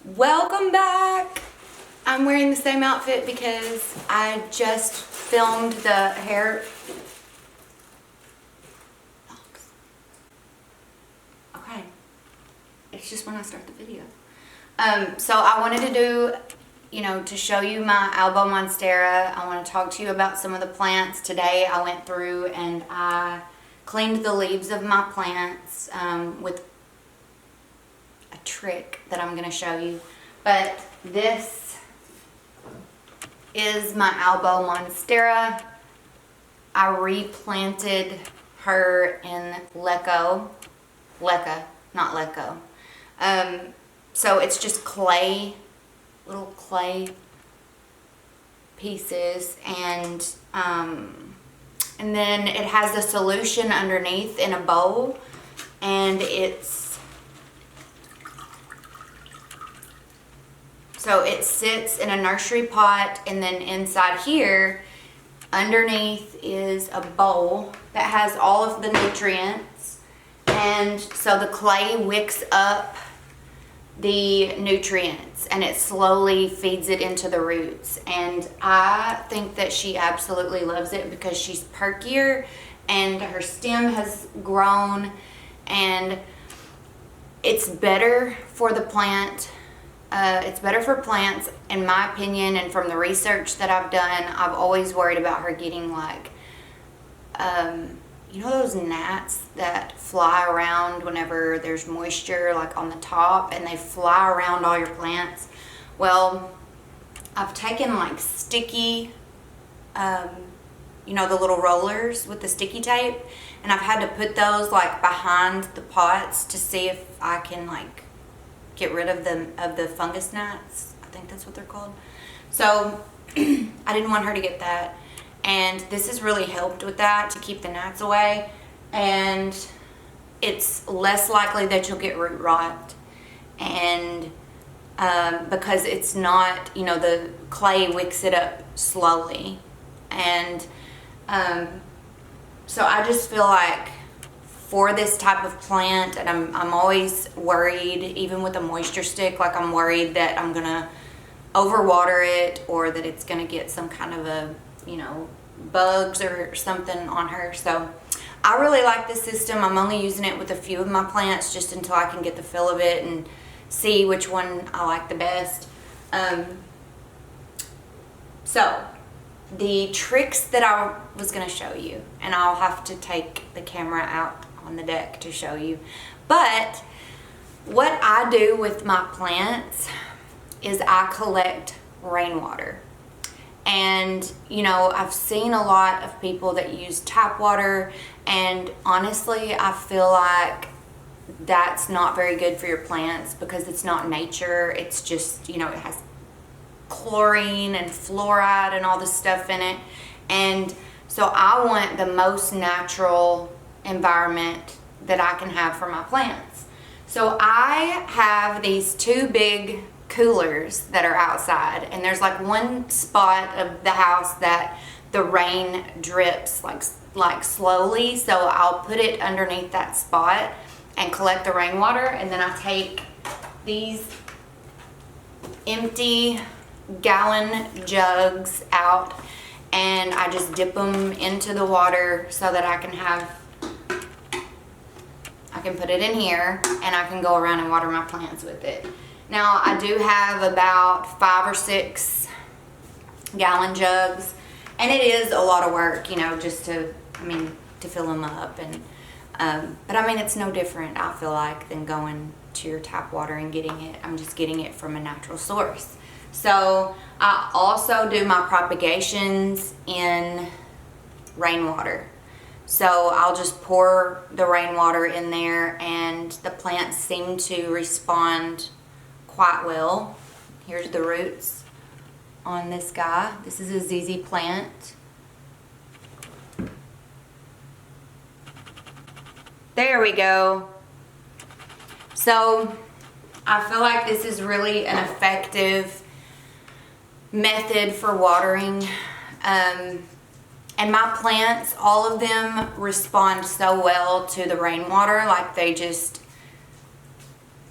Welcome back. I'm wearing the same outfit because I just filmed the hair. Okay. It's just when I start the video. So I wanted to do, to show you my Albo Monstera. I want to talk to you about some of the plants. Today I went through and I cleaned the leaves of my plants with a trick that I'm going to show you. But this is my Albo Monstera. I replanted her in Leca, not Leco. So it's just clay, little clay pieces, and then it has the solution underneath in a bowl, and so it sits in a nursery pot, and then inside here, underneath is a bowl that has all of the nutrients, and so the clay wicks up the nutrients and it slowly feeds it into the roots. And I think that she absolutely loves it because she's perkier and her stem has grown, and it's better for the plant. It's better for plants, in my opinion, and from the research that I've done. I've always worried about her getting like, those gnats that fly around whenever there's moisture, like on the top, and they fly around all your plants. Well, I've taken like sticky, the little rollers with the sticky tape, and I've had to put those like behind the pots to see if I can like get rid of the fungus gnats. I think that's what they're called. So I didn't want her to get that, and this has really helped with that, to keep the gnats away, and it's less likely that you'll get root rot, and because it's not, the clay wicks it up slowly, and so I just feel like for this type of plant, and I'm always worried, even with a moisture stick, like I'm worried that I'm gonna overwater it, or that it's gonna get some kind of a, bugs or something on her. So I really like this system. I'm only using it with a few of my plants just until I can get the feel of it and see which one I like the best. So the tricks that I was gonna show you, and I'll have to take the camera out on the deck to show you, but what I do with my plants is I collect rainwater. And I've seen a lot of people that use tap water, and honestly I feel like that's not very good for your plants because it's not nature. It's just, it has chlorine and fluoride and all this stuff in it, and so I want the most natural environment that I can have for my plants. So I have these two big coolers that are outside, and there's like one spot of the house that the rain drips like slowly, so I'll put it underneath that spot and collect the rainwater, and then I take these empty gallon jugs out and I just dip them into the water so that I can put it in here and I can go around and water my plants with it. Now I do have about 5 or 6 gallon jugs, and it is a lot of work, just to fill them up, and but it's no different, I feel like, than going to your tap water and getting it. I'm just getting it from a natural source. So I also do my propagations in rainwater. So I'll just pour the rainwater in there, and the plants seem to respond quite well. Here's the roots on this guy. This is a ZZ plant. There we go. So I feel like this is really an effective method for watering. And my plants, all of them respond so well to the rainwater. Like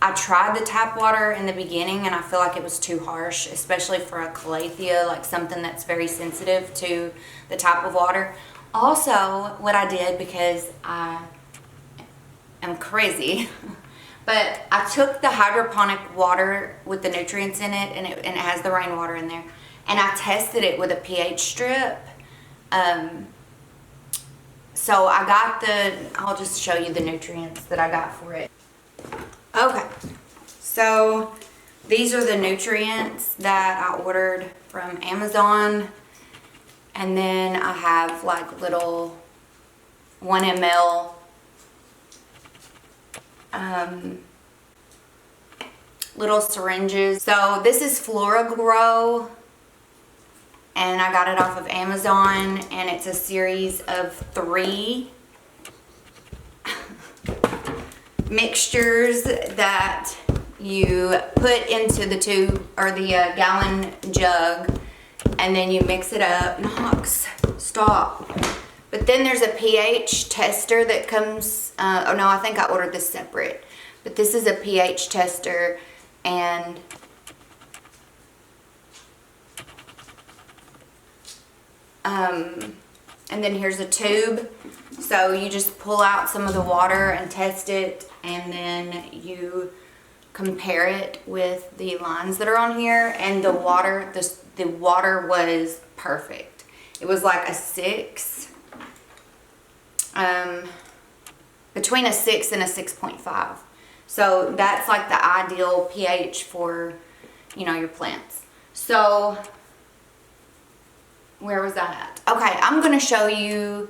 I tried the tap water in the beginning and I feel like it was too harsh, especially for a calathea, like something that's very sensitive to the type of water. Also, what I did, because I am crazy, but I took the hydroponic water with the nutrients in it, and it has the rainwater in there, and I tested it with a pH strip. So I got I'll just show you the nutrients that I got for it. Okay, so these are the nutrients that I ordered from Amazon. And then I have like little 1 ml little syringes. So this is Flora Grow, and I got it off of Amazon, and it's a series of 3 mixtures that you put into the tube or the gallon jug, and then you mix it up. Knox, stop. But then there's a pH tester that comes, oh no, I think I ordered this separate, but this is a pH tester, and then here's a tube. So you just pull out some of the water and test it, and then you compare it with the lines that are on here, and the water, the water was perfect. It was like a 6, between a 6 and a 6.5. So that's like the ideal pH for, you know, your plants. So where was that at? Okay, I'm gonna show you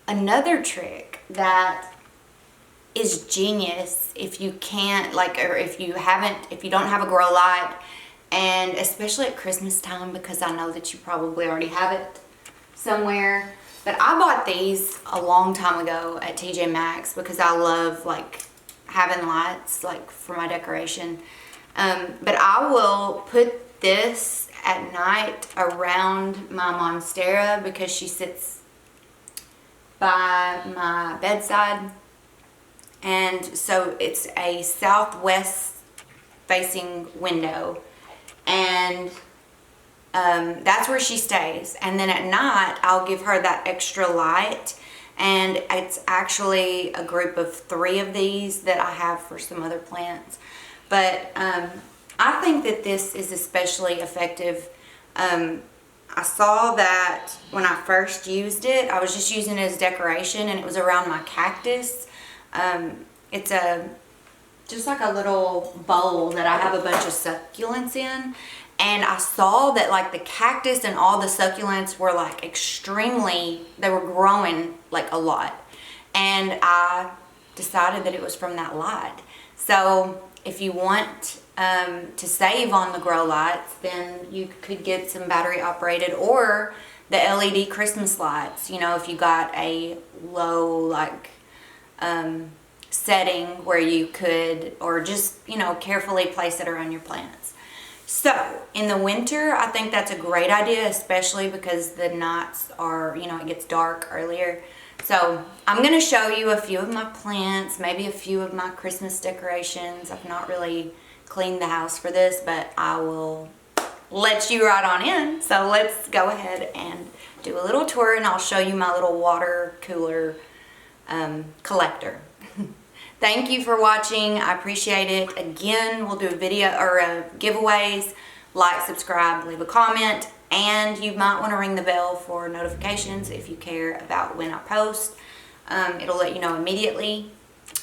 another trick that is genius if you can't, like, or if you don't have a grow light, and especially at Christmas time, because I know that you probably already have it somewhere. But I bought these a long time ago at TJ Maxx because I love like having lights like for my decoration. But I will put this at night around my Monstera because she sits by my bedside, and so it's a southwest facing window, and that's where she stays. And then at night I'll give her that extra light, and it's actually a group of 3 of these that I have for some other plants. But I think that this is especially effective. I saw that when I first used it, I was just using it as decoration, and it was around my cactus. It's just like a little bowl that I have a bunch of succulents in, and I saw that like the cactus and all the succulents were like they were growing like a lot, and I decided that it was from that light. So if you want to save on the grow lights, then you could get some battery operated, or the LED Christmas lights, you know, if you got a low like setting where you could, or just, you know, carefully place it around your plants. So in the winter, I think that's a great idea, especially because the nights are, you know, it gets dark earlier. So I'm going to show you a few of my plants, maybe a few of my Christmas decorations. I've not really cleaned the house for this, but I will let you right on in. So let's go ahead and do a little tour, and I'll show you my little water cooler collector. Thank you for watching. I appreciate it. Again, we'll do a video or giveaways. Like, subscribe, leave a comment, and you might want to ring the bell for notifications if you care about when I post. It'll let you know immediately.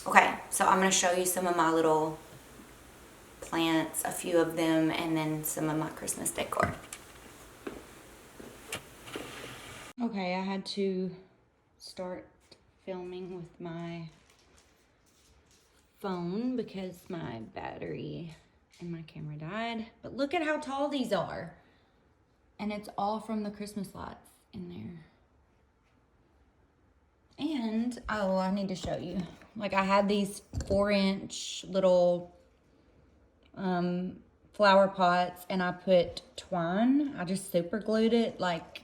Okay, so I'm going to show you some of my little plants, a few of them, and then some of my Christmas decor. Okay, I had to start filming with my phone because my battery in my camera died. But look at how tall these are. And it's all from the Christmas lights in there. And, oh, I need to show you. Like, I had these 4-inch little flower pots, and I put twine. I just super glued it like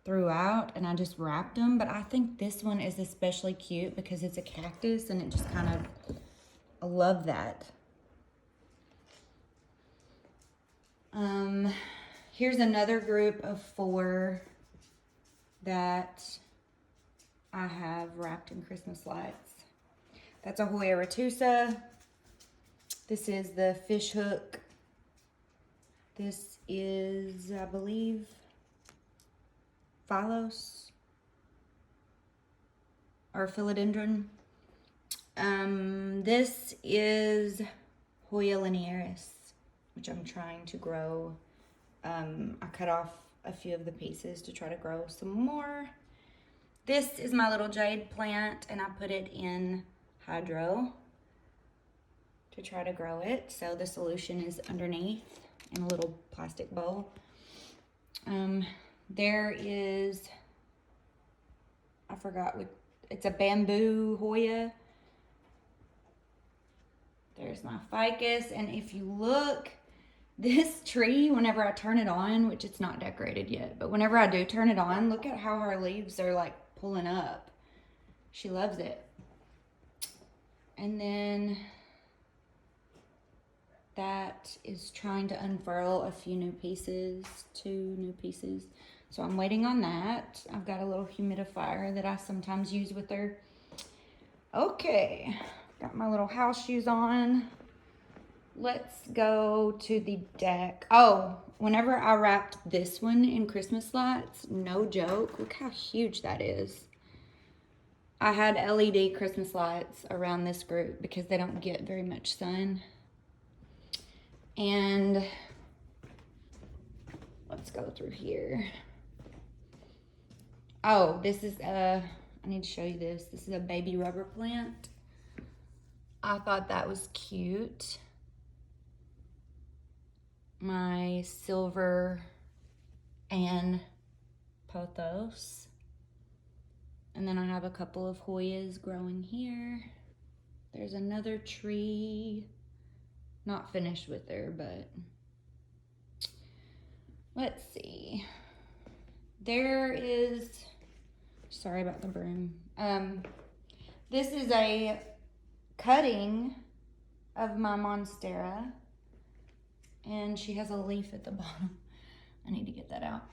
throughout, and I just wrapped them. But I think this one is especially cute because it's a cactus, and it just kind of, I love that. Here's another group of 4 that I have wrapped in Christmas lights. That's a Hoya retusa. This is the fish hook. This is, I believe, Phylos or philodendron. This is Hoya linearis, which I'm trying to grow. I cut off a few of the pieces to try to grow some more. This is my little jade plant, and I put it in hydro to try to grow it. So the solution is underneath in a little plastic bowl. There is, I forgot what, it's a bamboo Hoya. There's my ficus, and if you look, this tree, whenever I turn it on, which it's not decorated yet, but whenever I do turn it on, look at how her leaves are like pulling up. She loves it. And then that is trying to unfurl a few new pieces, 2 new pieces. So I'm waiting on that. I've got a little humidifier that I sometimes use with her. Okay, got my little house shoes on. Let's go to the deck. Oh, whenever I wrapped this one in Christmas lights, no joke, look how huge that is. I had LED Christmas lights around this group because they don't get very much sun. And let's go through here. Oh, this is I need to show you this. This is a baby rubber plant. I thought that was cute. My silver and pothos. And then I have a couple of Hoyas growing here. There's another tree. Not finished with her, but let's see. There is, sorry about the broom. This is a cutting of my Monstera, and she has a leaf at the bottom. I need to get that out.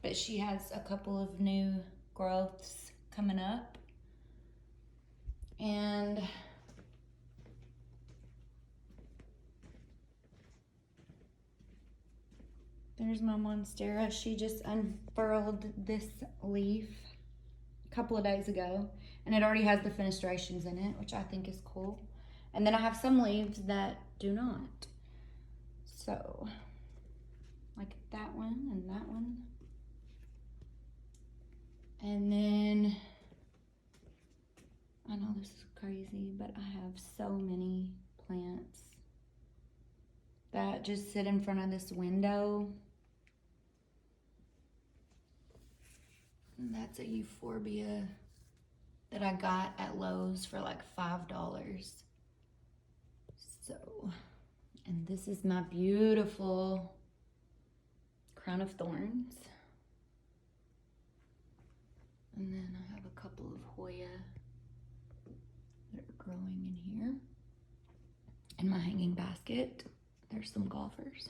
But she has a couple of new growths coming up. And there's my Monstera. She just unfurled this leaf a couple of days ago, and it already has the fenestrations in it, which I think is cool. And then I have some leaves that do not. So, like that one and that one. And then, I know this is crazy, but I have so many plants that just sit in front of this window. And that's a euphorbia that I got at Lowe's for like $5. So, and this is my beautiful crown of thorns. And then I have a couple of Hoya that are growing in here. In my hanging basket, there's some golfers.